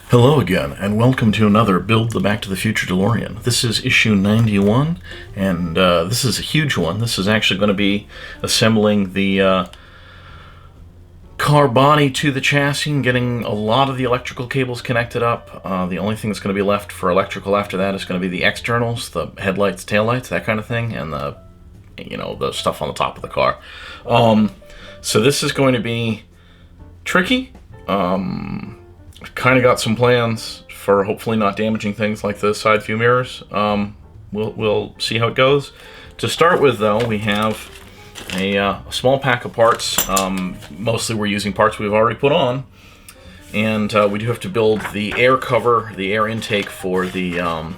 Hello again, and welcome to another Build the Back to the Future DeLorean. This is issue 91, and this is a huge one. This is actually going to be assembling the car body to the chassis and getting a lot of the electrical cables connected up. The only thing that's going to be left for electrical after that is going to be the externals, the headlights, taillights, that kind of thing, and the stuff on the top of the car. So this is going to be tricky. Kind of got some plans for hopefully not damaging things like the side view mirrors. We'll see how it goes. To start with, though, we have a small pack of parts. Mostly we're using parts we've already put on. And we do have to build the air cover, the air intake for the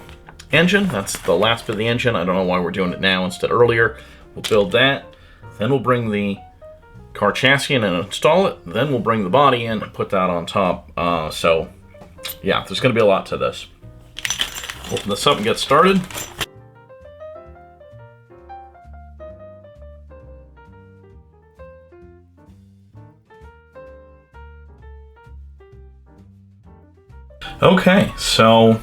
engine. That's the last bit of the engine. I don't know why we're doing it now instead earlier. We'll build that. Then we'll bring the car chassis in and install it. Then we'll bring the body in and put that on top. So yeah, there's going to be a lot to this. Open this up and get started. Okay, so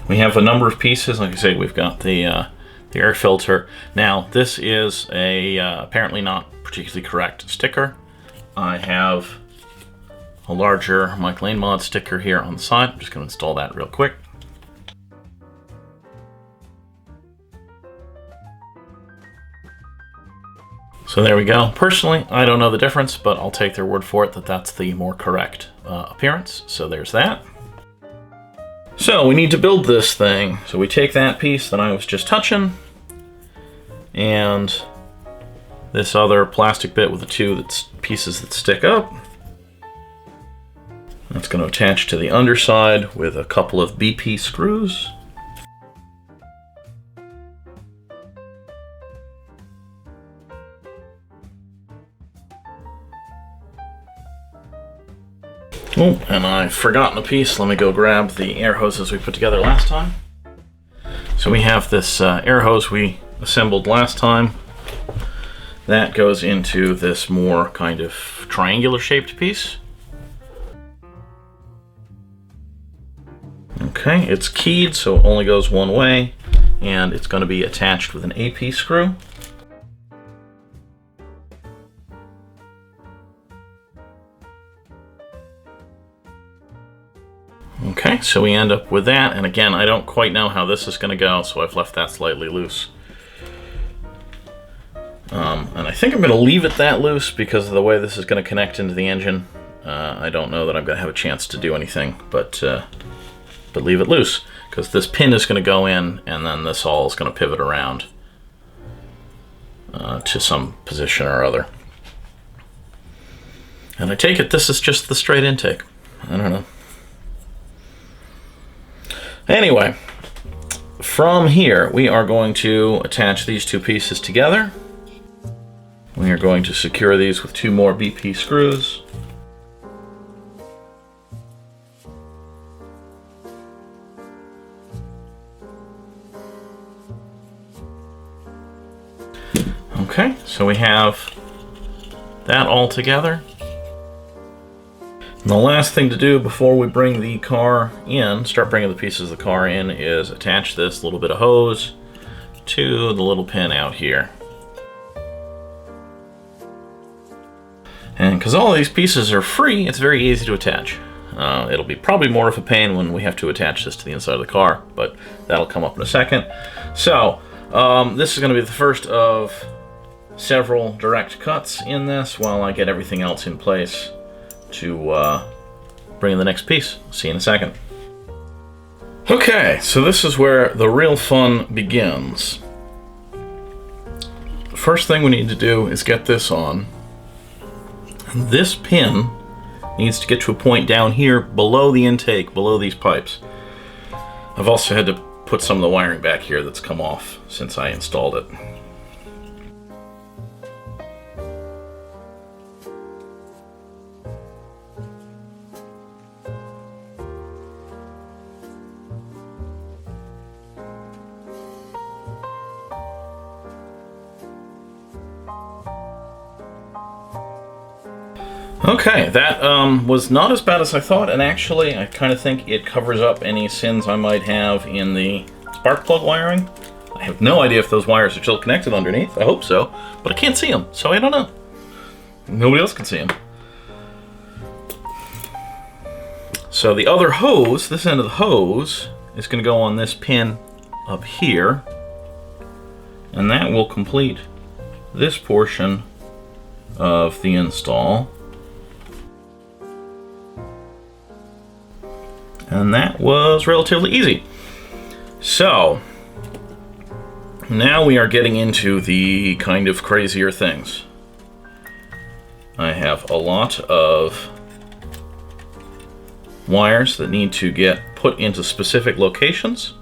we have a number of pieces. Like I say, we've got the air filter. Now, this is a apparently not particularly correct sticker. I have a larger Mike Lane Mod sticker here on the side. I'm just going to install that real quick. So there we go. Personally, I don't know the difference, but I'll take their word for it that that's the more correct appearance. So there's that. So we need to build this thing. So we take that piece that I was just touching, and this other plastic bit with the two pieces that stick up. That's going to attach to the underside with a couple of BP screws. Oh, and I've forgotten a piece. Let me go grab the air hoses we put together last time. So we have this air hose we assembled last time. That goes into this more kind of triangular shaped piece. Okay, it's keyed, so it only goes one way, and it's going to be attached with an AP screw. Okay, so we end up with that, and again, I don't quite know how this is going to go, so I've left that slightly loose. And I think I'm going to leave it that loose because of the way this is going to connect into the engine. I don't know that I'm going to have a chance to do anything, but leave it loose, because this pin is going to go in, and then this all is going to pivot around to some position or other. And I take it this is just the straight intake. I don't know. Anyway, from here we are going to attach these two pieces together. We are going to secure these with two more BP screws. Okay, so we have that all together. And the last thing to do before we bring the car in, start bringing the pieces of the car in, is attach this little bit of hose to the little pin out here. And because all these pieces are free, it's very easy to attach. It'll be probably more of a pain when we have to attach this to the inside of the car, but that'll come up in a second. So, this is going to be the first of several direct cuts in this while I get everything else in place to bring in the next piece. See you in a second. Okay, so this is where the real fun begins. The first thing we need to do is get this on. This pin needs to get to a point down here below the intake, below these pipes. I've also had to put some of the wiring back here that's come off since I installed it. Okay, that was not as bad as I thought, and actually I kind of think it covers up any sins I might have in the spark plug wiring. I have no idea if those wires are still connected underneath. I hope so, but I can't see them, so I don't know. Nobody else can see them. So the other hose, this end of the hose, is going to go on this pin up here, and that will complete this portion of the install. And that was relatively easy. So now we are getting into the kind of crazier things. I have a lot of wires that need to get put into specific locations.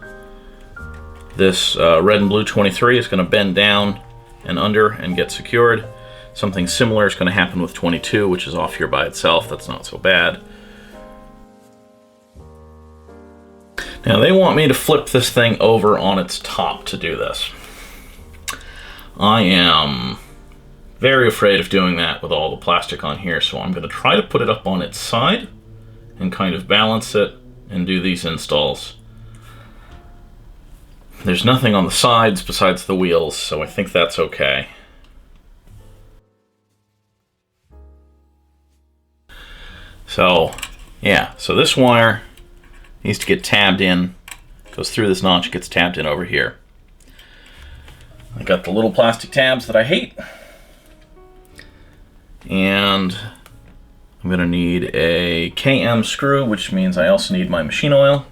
This red and blue 23 is going to bend down and under and get secured. Something similar is going to happen with 22, which is off here by itself. That's not so bad. Now they want me to flip this thing over on its top to do this. I am very afraid of doing that with all the plastic on here, so I'm going to try to put it up on its side and kind of balance it and do these installs. There's nothing on the sides besides the wheels, so I think that's okay. So, yeah, so this wire needs to get tabbed in, goes through this notch, gets tabbed in over here. I got the little plastic tabs that I hate, and I'm going to need a KM screw, which means I also need my machine oil.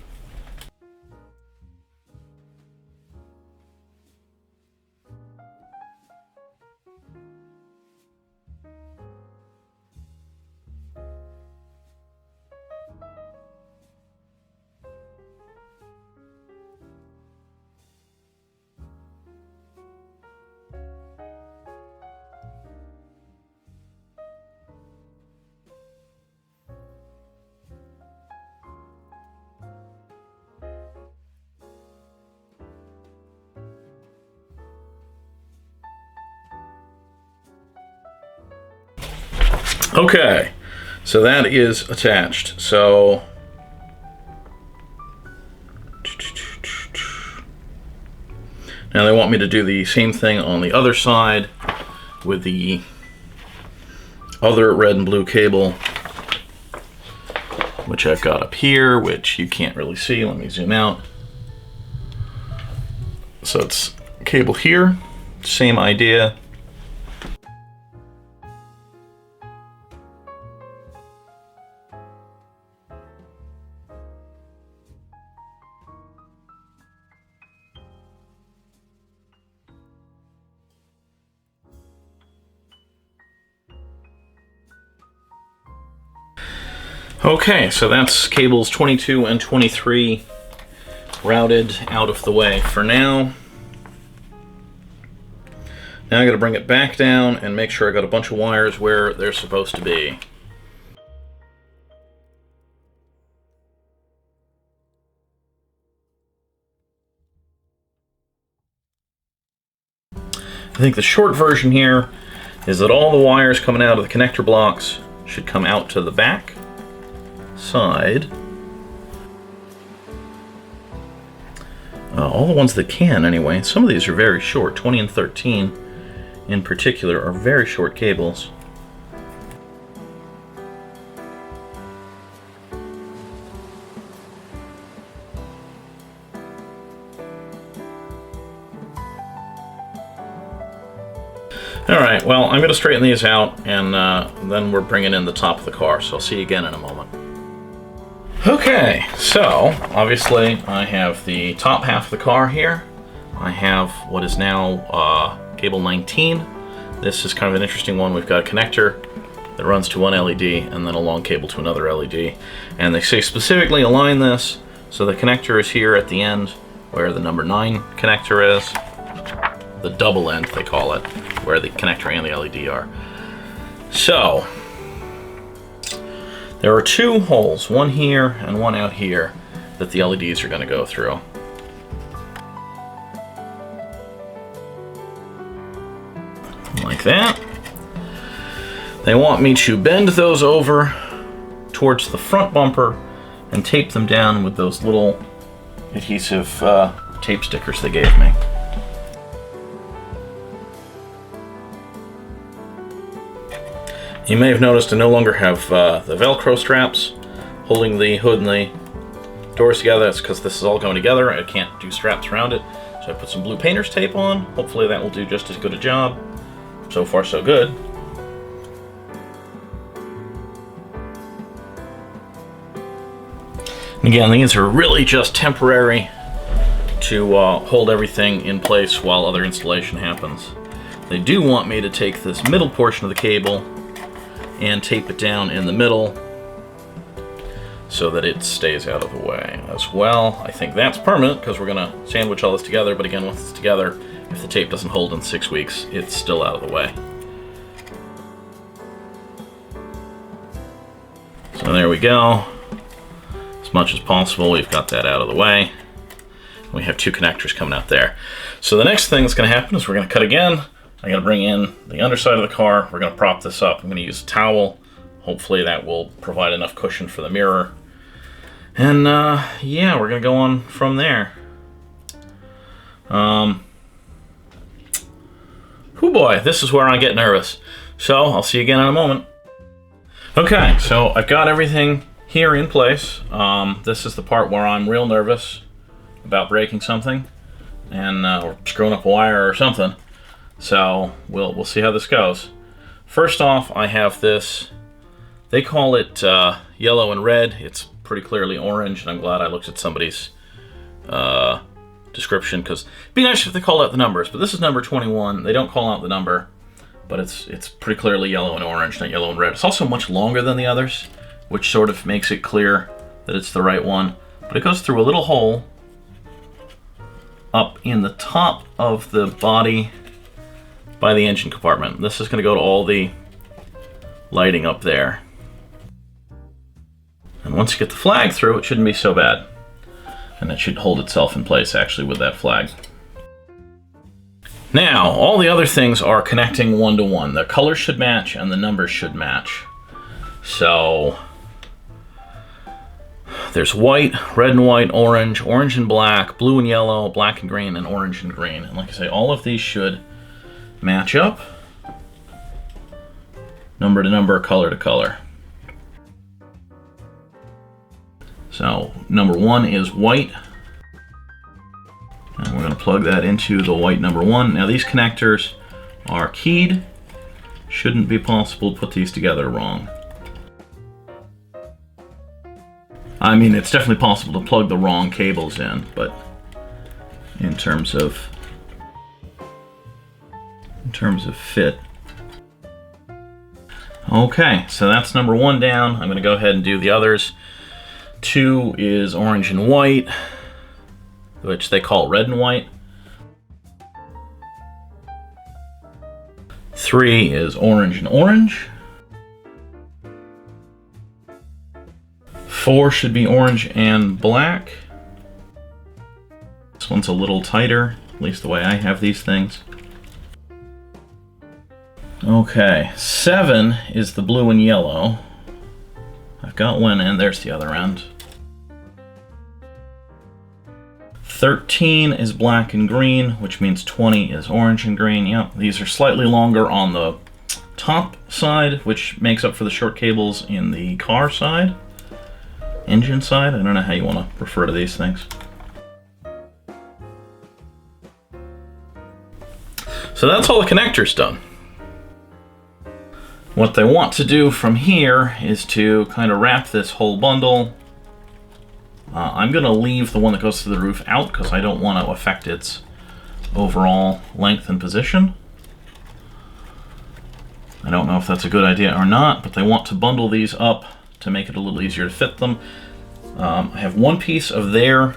Okay, so that is attached. So now they want me to do the same thing on the other side with the other red and blue cable, which I've got up here, which you can't really see. Let me zoom out. So it's cable here, same idea. Okay, so that's cables 22 and 23 routed out of the way for now. Now I gotta bring it back down and make sure I got a bunch of wires where they're supposed to be. I think the short version here is that all the wires coming out of the connector blocks should come out to the back side. All the ones that can, anyway. Some of these are very short. 20 and 13 in particular are very short cables. Alright, well, I'm going to straighten these out, and then we're bringing in the top of the car, so I'll see you again in a moment. Okay, so obviously I have the top half of the car here. I have what is now cable 19. This is kind of an interesting one. We've got a connector that runs to one LED and then a long cable to another LED. And they say specifically align this so the connector is here at the end where the number 9 connector is. The double end, they call it, where the connector and the LED are. So there are two holes, one here and one out here, that the LEDs are going to go through. Like that. They want me to bend those over towards the front bumper and tape them down with those little adhesive tape stickers they gave me. You may have noticed I no longer have the Velcro straps holding the hood and the doors together. That's because this is all going together. I can't do straps around it. So I put some blue painter's tape on. Hopefully that will do just as good a job. So far, so good. And again, these are really just temporary to hold everything in place while other installation happens. They do want me to take this middle portion of the cable and tape it down in the middle so that it stays out of the way as well. I think that's permanent because we're going to sandwich all this together, but again, once it's together, if the tape doesn't hold in 6 weeks, it's still out of the way. So there we go. As much as possible, we've got that out of the way. We have 2 connectors coming out there. So the next thing that's going to happen is we're going to cut again. I'm going to bring in the underside of the car. We're going to prop this up. I'm going to use a towel. Hopefully that will provide enough cushion for the mirror. And yeah, we're going to go on from there. Oh boy, this is where I get nervous. So I'll see you again in a moment. Okay, so I've got everything here in place. This is the part where I'm real nervous about breaking something and or screwing up a wire or something. So we'll see how this goes. First off, I have this, they call it yellow and red. It's pretty clearly orange, and I'm glad I looked at somebody's description, because it'd be nice if they called out the numbers, but this is number 21. They don't call out the number, but it's pretty clearly yellow and orange, not yellow and red. It's also much longer than the others, which sort of makes it clear that it's the right one. But it goes through a little hole up in the top of the body by the engine compartment. This is going to go to all the lighting up there. And once you get the flag through, it shouldn't be so bad. And it should hold itself in place, actually, with that flag. Now, all the other things are connecting one-to-one. The colors should match, and the numbers should match. So there's white, red and white, orange, orange and black, blue and yellow, black and green, and orange and green. And like I say, all of these should match up. Number to number, color to color. So number 1 is white. And we're going to plug that into the white number 1. Now these connectors are keyed. Shouldn't be possible to put these together wrong. I mean, it's definitely possible to plug the wrong cables in, but in terms of fit. Okay, so that's number 1 down. I'm going to go ahead and do the others. 2 is orange and white, which they call red and white. 3 is orange and orange. 4 should be orange and black. This one's a little tighter, at least the way I have these things. Okay, 7 is the blue and yellow. I've got one end, there's the other end. 13 is black and green, which means 20 is orange and green. Yep, these are slightly longer on the top side, which makes up for the short cables in the car side. Engine side, I don't know how you want to refer to these things. So that's all the connectors done. What they want to do from here is to kind of wrap this whole bundle. I'm going to leave the one that goes to the roof out because I don't want to affect its overall length and position. I don't know if that's a good idea or not, but they want to bundle these up to make it a little easier to fit them. I have one piece of their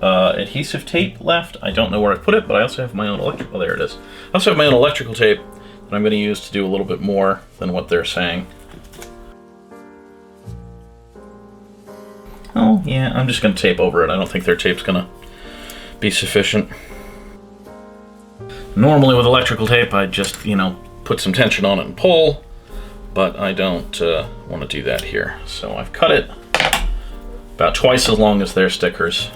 adhesive tape left. I don't know where I put it, but I also have my own electrical. Oh, there it is. I also have my own electrical tape that I'm going to use to do a little bit more than what they're saying. Oh, yeah, I'm just going to tape over it. I don't think their tape's going to be sufficient. Normally with electrical tape, I just, put some tension on it and pull. but I don't want to do that here. So I've cut it about twice as long as their stickers.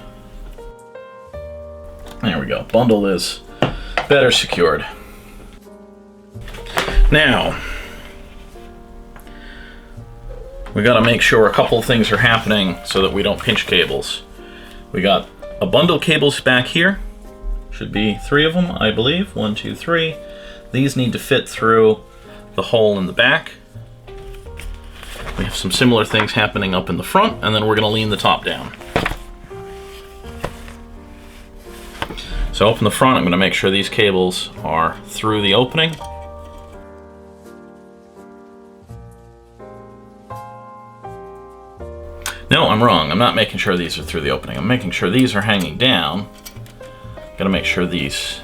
There we go. Bundle is better secured. Now, we got to make sure a couple of things are happening so that we don't pinch cables. We got a bundle of cables back here. Should be 3 of them, I believe. 1, 2, 3. These need to fit through the hole in the back. We have some similar things happening up in the front, and then we're going to lean the top down. So up in the front, I'm going to make sure these cables are through the opening. No, I'm wrong. I'm not making sure these are through the opening. I'm making sure these are hanging down. Gotta make sure these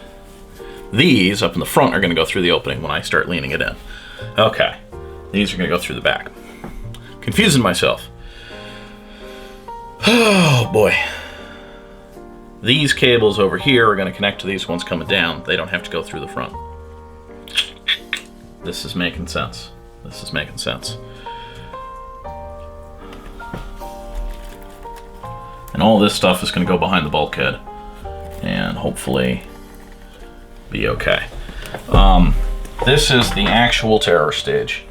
up in the front are gonna go through the opening when I start leaning it in. Okay, these are gonna go through the back. Confusing myself. Oh boy. These cables over here are gonna connect to these ones coming down. They don't have to go through the front. This is making sense. This is making sense. And all this stuff is going to go behind the bulkhead and hopefully be okay. This is the actual terror stage.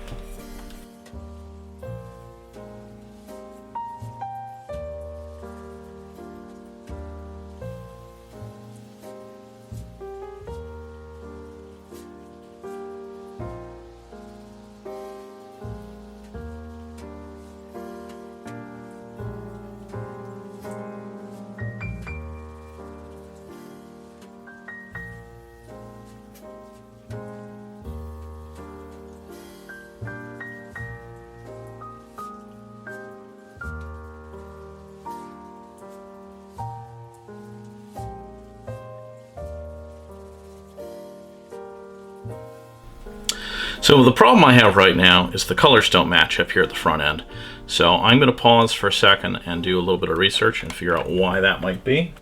So the problem I have right now is the colors don't match up here at the front end. So I'm going to pause for a second and do a little bit of research and figure out why that might be.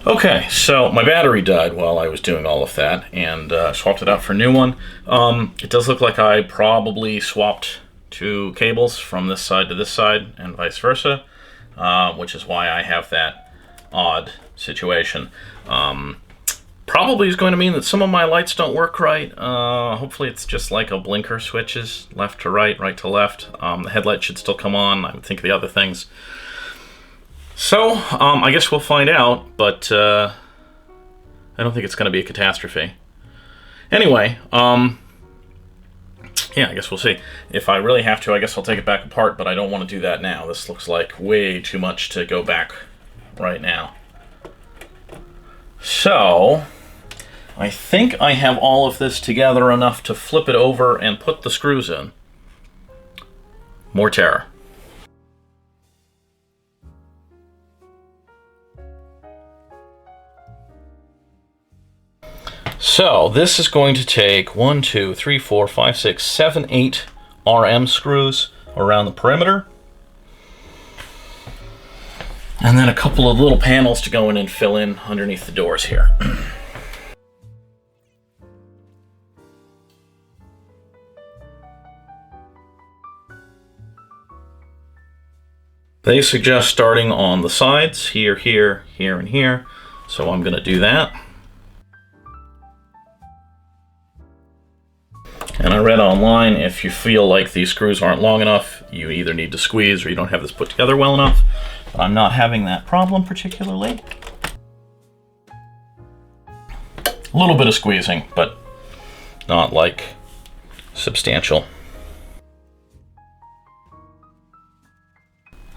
Okay, so my battery died while I was doing all of that and swapped it out for a new one. It does look like I probably swapped 2 cables from this side to this side and vice versa, which is why I have that odd situation. Probably is going to mean that some of my lights don't work right. Hopefully it's just like a blinker switches left to right, right to left. The headlight should still come on. I would think the other things. So I guess we'll find out, but I don't think it's going to be a catastrophe. Anyway, yeah, I guess we'll see. If I really have to, I guess I'll take it back apart, but I don't want to do that now. This looks like way too much to go back right now. So I think I have all of this together enough to flip it over and put the screws in. More terror. So this is going to take 1, 2, 3, 4, 5, 6, 7, 8 RM screws around the perimeter. And then a couple of little panels to go in and fill in underneath the doors here. They suggest starting on the sides, here, here, here, and here. So I'm going to do that. And I read online, if you feel like these screws aren't long enough, you either need to squeeze or you don't have this put together well enough. But I'm not having that problem particularly. A little bit of squeezing, but not like substantial.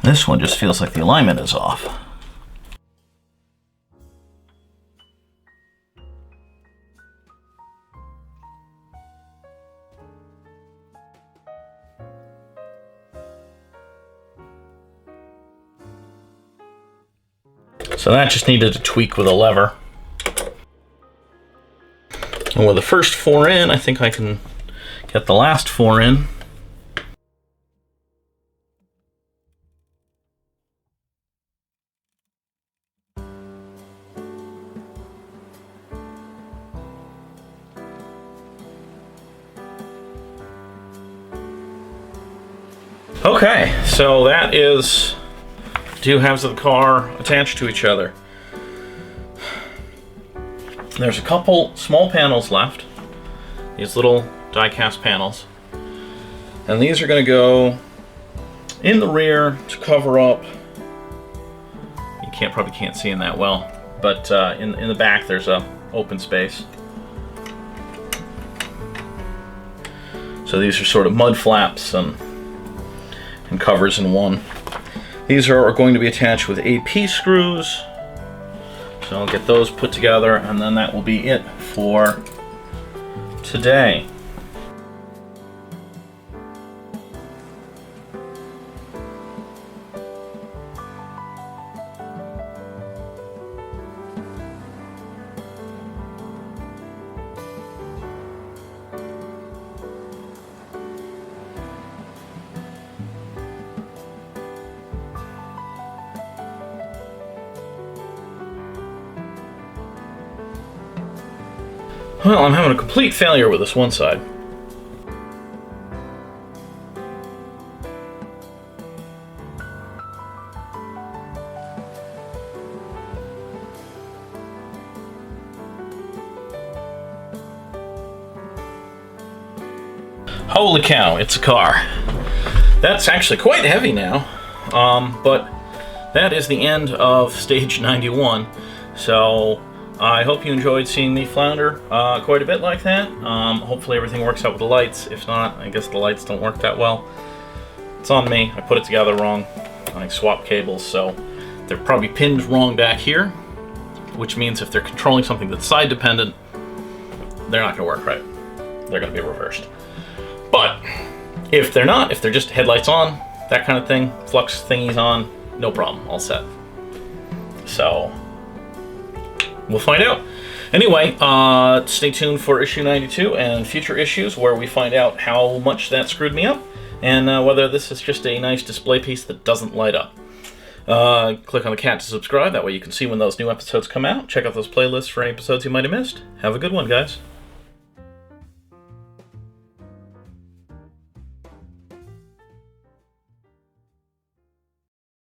This one just feels like the alignment is off. So that just needed to tweak with a lever. And with the first 4 in, I think I can get the last 4 in. Okay, so that is two halves of the car attached to each other. There's a couple small panels left, these little die-cast panels, and these are going to go in the rear to cover up. You probably can't see in that well, but in the back there's a open space. So these are sort of mud flaps and covers in one. These are going to be attached with AP screws. So I'll get those put together, and then that will be it for today. Well, I'm having a complete failure with this one side. Holy cow, it's a car. That's actually quite heavy now, but that is the end of stage 91. So I hope you enjoyed seeing me flounder quite a bit like that. Hopefully everything works out with the lights. If not, I guess the lights don't work that well. It's on me. I put it together wrong. I swapped cables, so they're probably pinned wrong back here, which means if they're controlling something that's side dependent, they're not going to work right. They're going to be reversed. But if they're not, if they're just headlights on, that kind of thing, flux thingies on, no problem, all set. So we'll find out. Anyway, stay tuned for issue 92 and future issues where we find out how much that screwed me up and whether this is just a nice display piece that doesn't light up. Click on the cat to subscribe. That way you can see when those new episodes come out. Check out those playlists for any episodes you might have missed. Have a good one, guys.